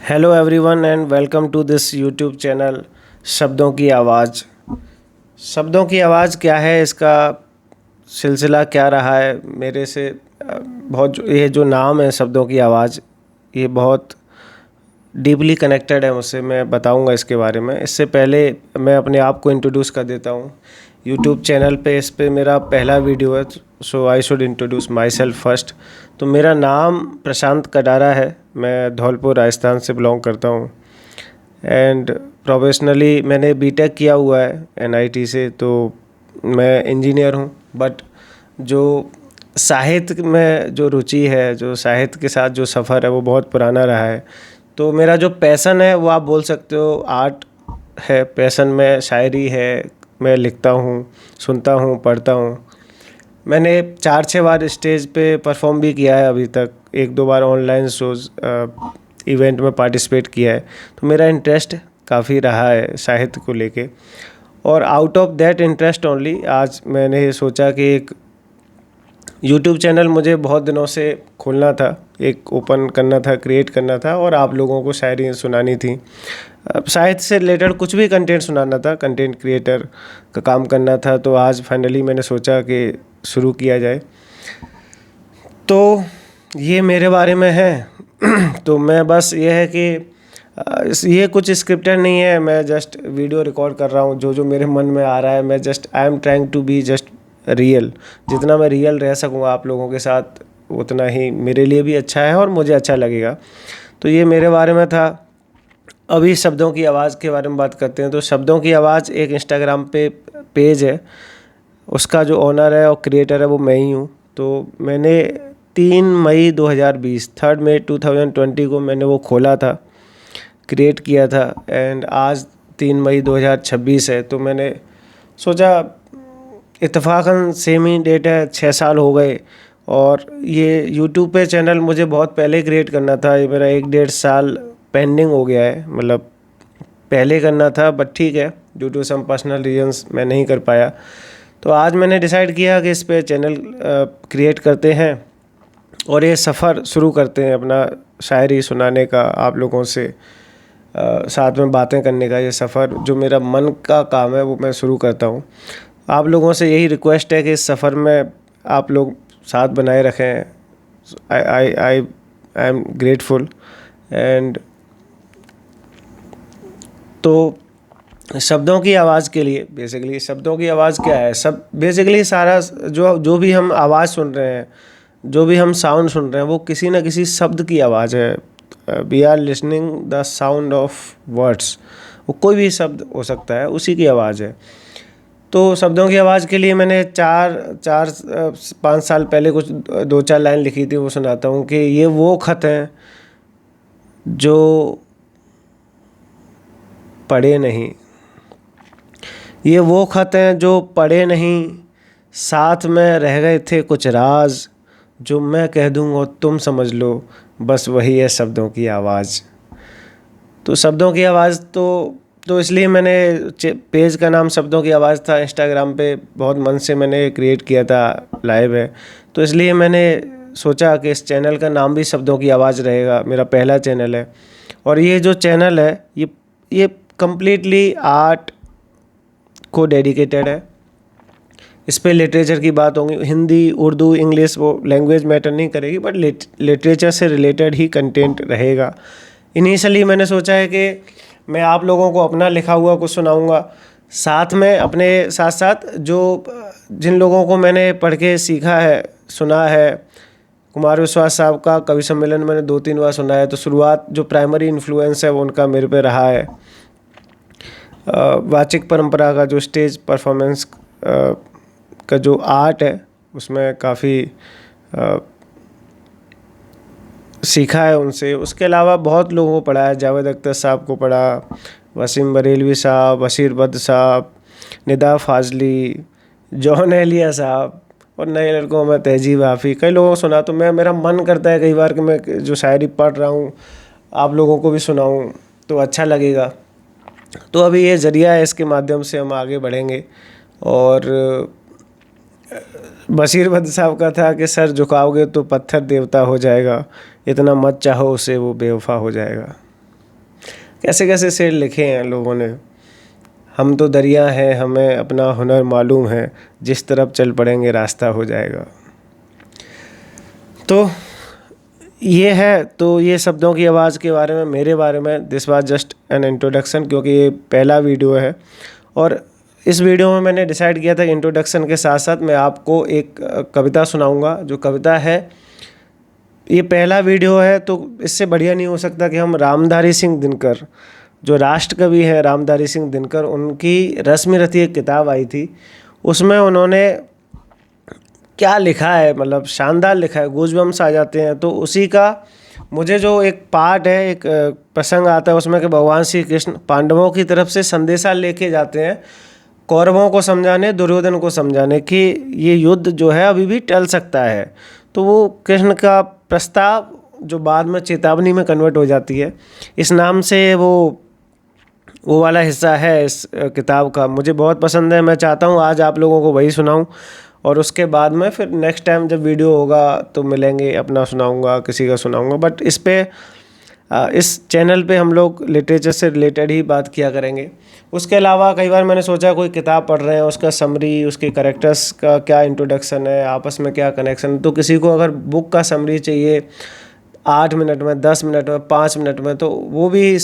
Hello everyone and welcome to this YouTube channel शब्दों की आवाज़। शब्दों की आवाज़ क्या है, इसका सिलसिला क्या रहा है मेरे से ये जो नाम है शब्दों की आवाज़, ये बहुत डीपली कनेक्टेड है मुझसे। मैं बताऊंगा इसके बारे में। इससे पहले मैं अपने आप को इंट्रोड्यूस कर देता हूँ। यूट्यूब चैनल पे इस पे मेरा पहला वीडियो है, so I should introduce myself first. तो मेरा नाम प्रशांत कटारा है। मैं धौलपुर राजस्थान से बिलोंग करता हूँ एंड प्रोफेशनली मैंने बीटेक किया हुआ है एनआईटी से। तो मैं इंजीनियर हूँ, बट जो साहित्य में जो रुचि है, जो साहित्य के साथ जो सफ़र है, वो बहुत पुराना रहा है। तो मेरा जो पैसन है वो आप बोल सकते हो आर्ट है। पैसन में शायरी है, मैं लिखता हूँ, सुनता हूँ, पढ़ता हूँ। मैंने 4-6 बार स्टेज पे परफॉर्म भी किया है अभी तक। 1-2 बार ऑनलाइन शोज़ इवेंट में पार्टिसिपेट किया है। तो मेरा इंटरेस्ट काफ़ी रहा है साहित्य को लेके, और out of that interest only आज मैंने सोचा कि एक यूट्यूब चैनल मुझे बहुत दिनों से खोलना था, एक ओपन करना था, क्रिएट करना था, और आप लोगों को शायरी सुनानी थी। साहित्य से रिलेटेड कुछ भी कंटेंट सुनाना था, कंटेंट क्रिएटर का काम करना था। तो आज फाइनली मैंने सोचा कि शुरू किया जाए। तो ये मेरे बारे में है। तो मैं बस ये है कि ये कुछ स्क्रिप्टेड नहीं है। मैं जस्ट वीडियो रिकॉर्ड कर रहा हूँ, जो जो मेरे मन में आ रहा है। मैं just I am trying to be just real. जितना मैं रियल रह सकूँगा आप लोगों के साथ, उतना ही मेरे लिए भी अच्छा है और मुझे अच्छा लगेगा। तो ये मेरे बारे में था। अभी शब्दों की आवाज़ के बारे में बात करते हैं। तो शब्दों की आवाज़ एक इंस्टाग्राम पे पेज है, उसका जो ओनर है और क्रिएटर है वो मैं ही हूँ। तो मैंने 3 मई 2020 3 मई 2020 को मैंने वो खोला था, क्रिएट किया था, एंड आज 3 मई 2026 है। तो मैंने सोचा इत्तेफाकन सेम ही डेट है, 6 साल हो गए। और ये यूट्यूब पे चैनल मुझे बहुत पहले क्रिएट करना था। ये मेरा 1-1.5 साल पेंडिंग हो गया है, मतलब पहले करना था, बट ठीक है, due to some personal reasons मैं नहीं कर पाया। तो आज मैंने डिसाइड किया कि इस पे चैनल क्रिएट करते हैं और ये सफ़र शुरू करते हैं अपना शायरी सुनाने का, आप लोगों से साथ में बातें करने का। ये सफ़र जो मेरा मन का काम है वो मैं शुरू करता हूँ। आप लोगों से यही रिक्वेस्ट है कि इस सफ़र में आप लोग साथ बनाए रखें। I am grateful. एंड तो शब्दों की आवाज़ के लिए बेसिकली, शब्दों की आवाज़ क्या है? सब बेसिकली सारा जो भी हम आवाज़ सुन रहे हैं, जो भी हम साउंड सुन रहे हैं, वो किसी न किसी शब्द की आवाज़ है। We are listening the sound of words. वो कोई भी शब्द हो सकता है, उसी की आवाज़ है। तो शब्दों की आवाज़ के लिए मैंने 5 साल पहले कुछ 2-4 लाइन लिखी थी, वो सुनाता हूँ कि ये वो ख़त हैं जो पढ़े नहीं, ये वो ख़त हैं जो पढ़े नहीं, साथ में रह गए थे कुछ राज, जो मैं कह दूँ और तुम समझ लो, बस वही है शब्दों की आवाज़। तो शब्दों की आवाज़ तो इसलिए मैंने पेज का नाम शब्दों की आवाज़ था। इंस्टाग्राम पे बहुत मन से मैंने क्रिएट किया था, लाइव है, तो इसलिए मैंने सोचा कि इस चैनल का नाम भी शब्दों की आवाज़ रहेगा। मेरा पहला चैनल है, और ये जो चैनल है ये कम्प्लीटली आर्ट को डेडिकेटेड है। इस पे लिटरेचर की बात होगी, हिंदी, उर्दू, इंग्लिश, वो लैंग्वेज मैटर नहीं करेगी, बट लिटरेचर से रिलेटेड ही कंटेंट रहेगा। इनिशियली मैंने सोचा है कि मैं आप लोगों को अपना लिखा हुआ कुछ सुनाऊंगा, साथ में अपने साथ साथ जिन लोगों को मैंने पढ़ के सीखा है, सुना है। कुमार विश्वास साहब का कवि सम्मेलन मैंने 2-3 बार सुना है। तो शुरुआत जो प्राइमरी इन्फ्लुएंस है वो उनका मेरे पे रहा है। वाचिक परंपरा का जो स्टेज परफॉर्मेंस का जो आर्ट है, उसमें काफ़ी सीखा है उनसे। उसके अलावा बहुत लोगों को पढ़ा है। जावेद अख्तर साहब को पढ़ा, वसीम बरेलवी साहब, बशीर बद्र साहब, निदा फाजली, जॉन एलिया साहब, और नए लड़कों में तहजीब आफ़ी, कई लोगों को सुना। तो मेरा मन करता है कई बार कि मैं जो शायरी पढ़ रहा हूँ आप लोगों को भी सुनाऊँ, तो अच्छा लगेगा। तो अभी ये ज़रिया है, इसके माध्यम से हम आगे बढ़ेंगे। और बशीर बद्र साहब का था कि सर झुकाओगे तो पत्थर देवता हो जाएगा, इतना मत चाहो उसे वो बेवफा हो जाएगा। कैसे कैसे शेर लिखे हैं लोगों ने। हम तो दरिया हैं, हमें अपना हुनर मालूम है, जिस तरफ चल पड़ेंगे रास्ता हो जाएगा। तो ये है, तो ये शब्दों की आवाज़ के बारे में, मेरे बारे में, this was just an introduction, क्योंकि ये पहला वीडियो है। और इस वीडियो में मैंने डिसाइड किया था कि इंट्रोडक्शन के साथ साथ मैं आपको एक कविता सुनाऊंगा। जो कविता है, ये पहला वीडियो है, तो इससे बढ़िया नहीं हो सकता कि हम रामधारी सिंह दिनकर, जो राष्ट्र कवि हैं रामधारी सिंह दिनकर, उनकी रश्मि रथी एक किताब आई थी, उसमें उन्होंने क्या लिखा है, मतलब शानदार लिखा है, गूज़बम्स आ जाते हैं। तो उसी का मुझे जो एक पार्ट है, एक प्रसंग आता है उसमें कि भगवान श्री कृष्ण पांडवों की तरफ से संदेशा लेके जाते हैं कौरवों को समझाने, दुर्योधन को समझाने कि ये युद्ध जो है अभी भी टल सकता है। तो वो कृष्ण का प्रस्ताव जो बाद में चेतावनी में कन्वर्ट हो जाती है, इस नाम से वो वाला हिस्सा है इस किताब का। मुझे बहुत पसंद है, मैं चाहता हूँ आज आप लोगों को वही सुनाऊँ, और उसके बाद में फिर नेक्स्ट टाइम जब वीडियो होगा तो मिलेंगे, अपना सुनाऊंगा, किसी का सुनाऊंगा। बट इस चैनल पे हम लोग लिटरेचर से रिलेटेड ही बात किया करेंगे। उसके अलावा कई बार मैंने सोचा कोई किताब पढ़ रहे हैं, उसका समरी, उसके कैरेक्टर्स का क्या इंट्रोडक्शन है, आपस में क्या कनेक्शन है। तो किसी को अगर बुक का समरी चाहिए 8 मिनट में, 10 मिनट में, 5 मिनट में, तो वो भी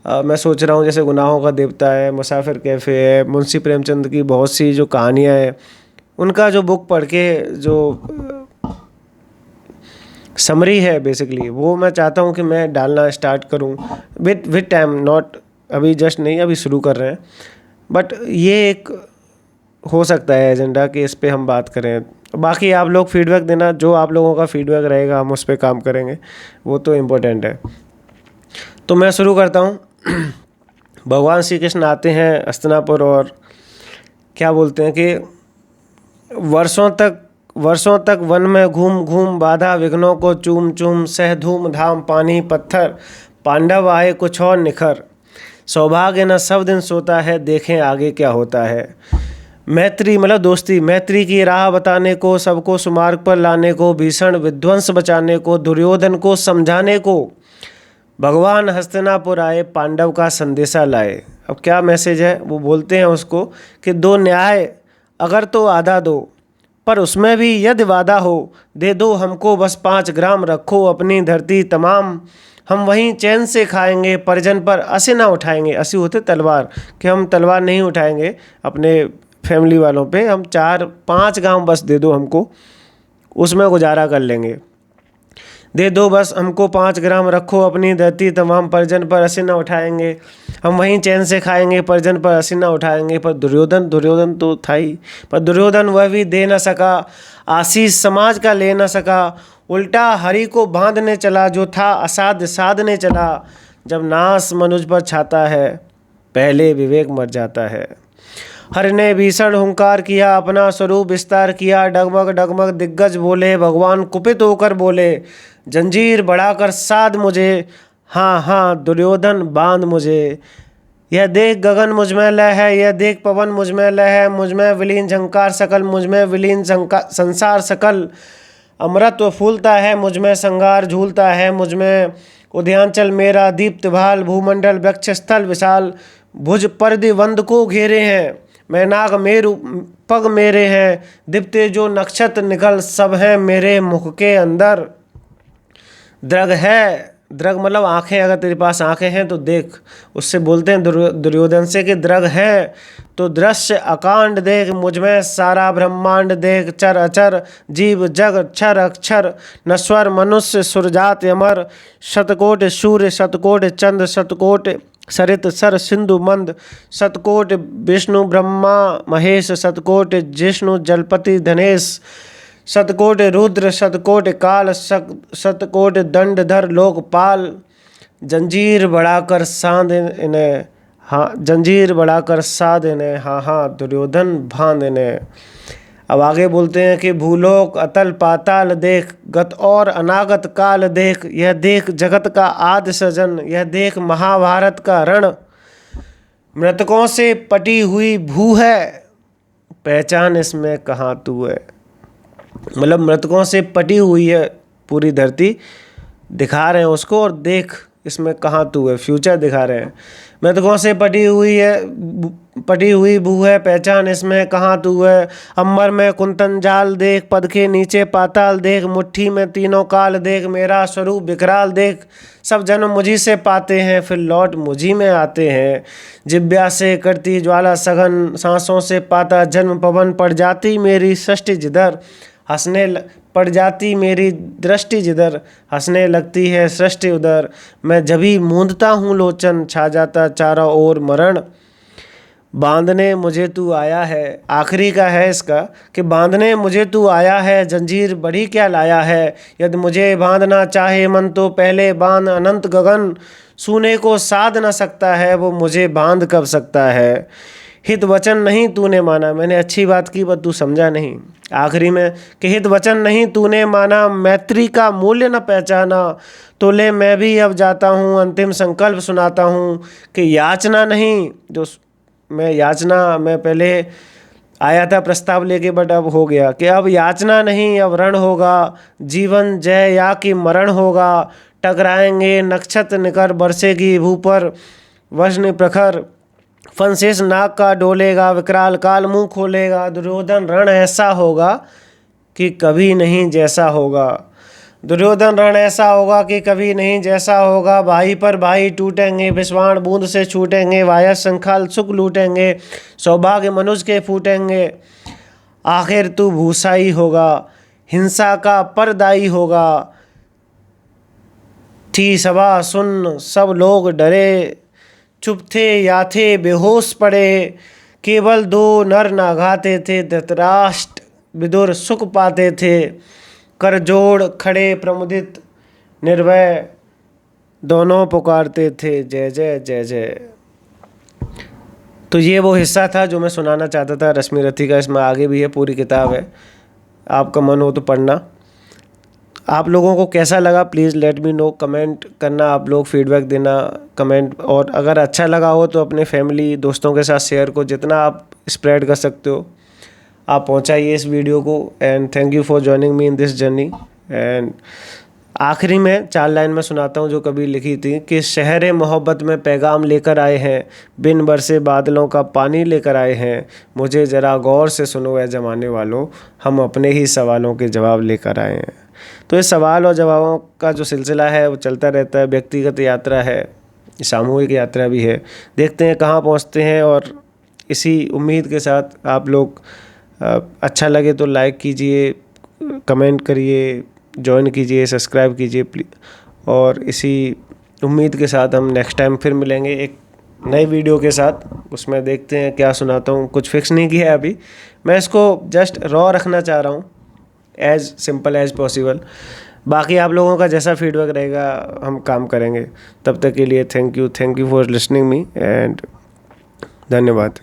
मैं सोच रहा हूँ। जैसे गुनाहों का देवता है, मुसाफिर कैफ़े है, मुंशी प्रेमचंद की बहुत सी जो कहानियाँ हैं, उनका जो बुक पढ़ के जो समरी है बेसिकली, वो मैं चाहता हूँ कि मैं डालना स्टार्ट करूँ विद टाइम, नॉट अभी जस्ट नहीं, अभी शुरू कर रहे हैं। बट ये एक हो सकता है एजेंडा कि इस पे हम बात करें। बाकी आप लोग फीडबैक देना, जो आप लोगों का फीडबैक रहेगा हम उस पे काम करेंगे, वो तो इम्पोर्टेंट है। तो मैं शुरू करता हूँ। भगवान श्री कृष्ण आते हैं हस्तिनापुर और क्या बोलते हैं कि वर्षों तक वन में घूम घूम बाधा विघ्नों को चूम चूम सह धूम धाम पानी पत्थर पांडव आए कुछ और निखर सौभाग्य न सब दिन सोता है देखें आगे क्या होता है। मैत्री मतलब दोस्ती, मैत्री की राह बताने को, सबको सुमार्ग पर लाने को, भीषण विध्वंस बचाने को, दुर्योधन को समझाने को भगवान हस्तिनापुर आए, पांडव का संदेशा लाए। अब क्या मैसेज है, वो बोलते हैं उसको कि दो न्याय अगर तो आधा दो, पर उसमें भी यदि वादा हो, दे दो हमको बस 5 ग्राम, रखो अपनी धरती तमाम, हम वहीं चैन से खाएंगे, परिजन पर असी ना उठाएंगे। असी होते तलवार, कि हम तलवार नहीं उठाएंगे अपने फैमिली वालों पे, हम 4-5 गांव बस दे दो हमको, उसमें गुजारा कर लेंगे। दे दो बस हमको 5 ग्राम, रखो अपनी धरती तमाम, परिजन पर असी ना उठाएंगे, हम वहीं चैन से खाएंगे, परिजन पर असी ना उठाएंगे। पर दुर्योधन तो था ही, पर दुर्योधन वह भी दे न सका, आशीष समाज का ले न सका, उल्टा हरि को बांधने चला, जो था असाध्य साधने चला। जब नाश मनुज पर छाता है, पहले विवेक मर जाता है। हर ने भीषण हुंकार किया, अपना स्वरूप विस्तार किया, डगमग डगमग दिग्गज बोले, भगवान कुपित होकर बोले, जंजीर बढ़ाकर साध मुझे, हाँ हाँ दुर्योधन बांध मुझे। यह देख गगन मुझ में लय है, यह देख पवन मुझ में लय है, मुझ में विलीन झंकार सकल, मुझ में विलीन संसार सकल, अमृत फूलता है मुझ में, संगार झूलता है मुझ में, उद्यांचल मेरा दीप्त भाल, भूमंडल वृक्ष स्थल विशाल, भुज परिधि वंद को घेरे हैं, मैं नाग मेरु पग मेरे हैं, दीप्ते जो नक्षत्र निकल, सब हैं मेरे मुख के अंदर। दृग है, दृग मतलब आंखें, अगर तेरे पास आंखें हैं तो देख। उससे बोलते हैं दुर्योधन से कि दृग है तो दृश्य अकांड देख, मुझ में सारा ब्रह्मांड देख, चर अचर जीव जग क्षर अक्षर, नश्वर मनुष्य सुरजात अमर, शतकोट सूर्य शतकोट चंद्र, शतकोट सरित सर सिंधु मंद, शतकोट विष्णु ब्रह्मा महेश, शतकोट जिष्णु जलपति धनेश, शतकोट रुद्र शतकोट काल, शतकोट दंडधर लोकपाल। जंजीर बढ़ाकर साध इन्हें, हाँ जंजीर बढ़ाकर साध इन्हें, हाँ हाँ दुर्योधन भांध इन्हें। अब आगे बोलते हैं कि भूलोक अतल पाताल देख, गत और अनागत काल देख, यह देख जगत का आदि सृजन, यह देख महाभारत का रण, मृतकों से पटी हुई भू है, पहचान इसमें कहाँ तू है। मतलब मृतकों से पटी हुई है पूरी धरती, दिखा रहे हैं उसको, और देख इसमें कहाँ तू है, फ्यूचर दिखा रहे हैं। मृतकों से पटी हुई बू है पहचान इसमें कहाँ तू है। अंबर में कुंतन जाल देख, पद के नीचे पाताल देख, मुट्ठी में तीनों काल देख, मेरा स्वरूप विकराल देख। सब जन्म मुझी से पाते हैं, फिर लौट मुझी में आते हैं। जिब्या से करती ज्वाला सघन, सांसों से पाता जन्म पवन, पड़ जाती मेरी सृष्टि जिधर पड़ जाती मेरी दृष्टि जिधर, हंसने लगती है सृष्टि उधर। मैं जभी मूंदता हूँ लोचन, छा जाता चारों ओर मरण। बांधने मुझे तू आया है, आखिरी का है इसका, कि बांधने मुझे तू आया है, जंजीर बड़ी क्या लाया है। यदि मुझे बांधना चाहे मन तो पहले बांध अनंत गगन, सूने को साध न सकता है वो मुझे बांध कब सकता है। हित वचन नहीं तूने माना, मैंने अच्छी बात की पर तू समझा नहीं। आखिरी में कि हित वचन नहीं तूने माना, मैत्री का मूल्य न पहचाना, तो ले मैं भी अब जाता हूँ, अंतिम संकल्प सुनाता हूँ कि याचना नहीं जो मैं पहले आया था प्रस्ताव लेके, बट अब हो गया कि अब याचना नहीं अब रण होगा, जीवन जय या कि मरण होगा। टकराएंगे नक्षत्र निकर, बरसेगी भू पर वज्र प्रखर, फनशेष नाग का डोलेगा, विकराल काल मुंह खोलेगा। दुर्योधन रण ऐसा होगा कि कभी नहीं जैसा होगा, दुर्योधन रण ऐसा होगा कि कभी नहीं जैसा होगा। भाई पर भाई टूटेंगे, विस्वाण बूंद से छूटेंगे, वायस संखाल सुख लूटेंगे, सौभाग्य मनुष्य के फूटेंगे। आखिर तू भूसा ही होगा, हिंसा का परदाई होगा। थी सभा सुन सब लोग डरे, चुप थे या थे बेहोश पड़े। केवल दो नर नागाते थे, धृतराष्ट्र विदुर सुख पाते थे। कर जोड़ खड़े प्रमुदित निर्भय, दोनों पुकारते थे जय जय जय जय। तो ये वो हिस्सा था जो मैं सुनाना चाहता था रश्मि रथी का। इसमें आगे भी है, पूरी किताब है, आपका मन हो तो पढ़ना। आप लोगों को कैसा लगा please let me know, comment करना, आप लोग फीडबैक देना कमेंट। और अगर अच्छा लगा हो तो अपने फैमिली दोस्तों के साथ शेयर को, जितना आप स्प्रेड कर सकते हो आप पहुंचाइए इस वीडियो को। And thank you for joining me in this journey. And आखिरी में 4 लाइन में सुनाता हूँ जो कभी लिखी थी कि शहर मोहब्बत में पैगाम लेकर आए हैं, बिन बरसे बादलों का पानी लेकर आए हैं। मुझे ज़रा गौर से सुनो ऐ ज़माने वालों, हम अपने ही सवालों के जवाब लेकर आए हैं। तो इस सवाल और जवाबों का जो सिलसिला है वो चलता रहता है, व्यक्तिगत यात्रा है, सामूहिक यात्रा भी है। देखते हैं कहाँ पहुँचते हैं। और इसी उम्मीद के साथ आप लोग अच्छा लगे तो लाइक कीजिए, कमेंट करिए, ज्वाइन कीजिए, सब्सक्राइब कीजिए प्लीज़। और इसी उम्मीद के साथ हम नेक्स्ट टाइम फिर मिलेंगे एक नई वीडियो के साथ। उसमें देखते हैं क्या सुनाता हूँ, कुछ फिक्स नहीं किया है अभी, मैं इसको जस्ट रॉ रखना चाह रहा हूँ, एज सिंपल एज पॉसिबल। बाकी आप लोगों का जैसा फीडबैक रहेगा हम काम करेंगे। तब तक के लिए thank you for listening me and धन्यवाद।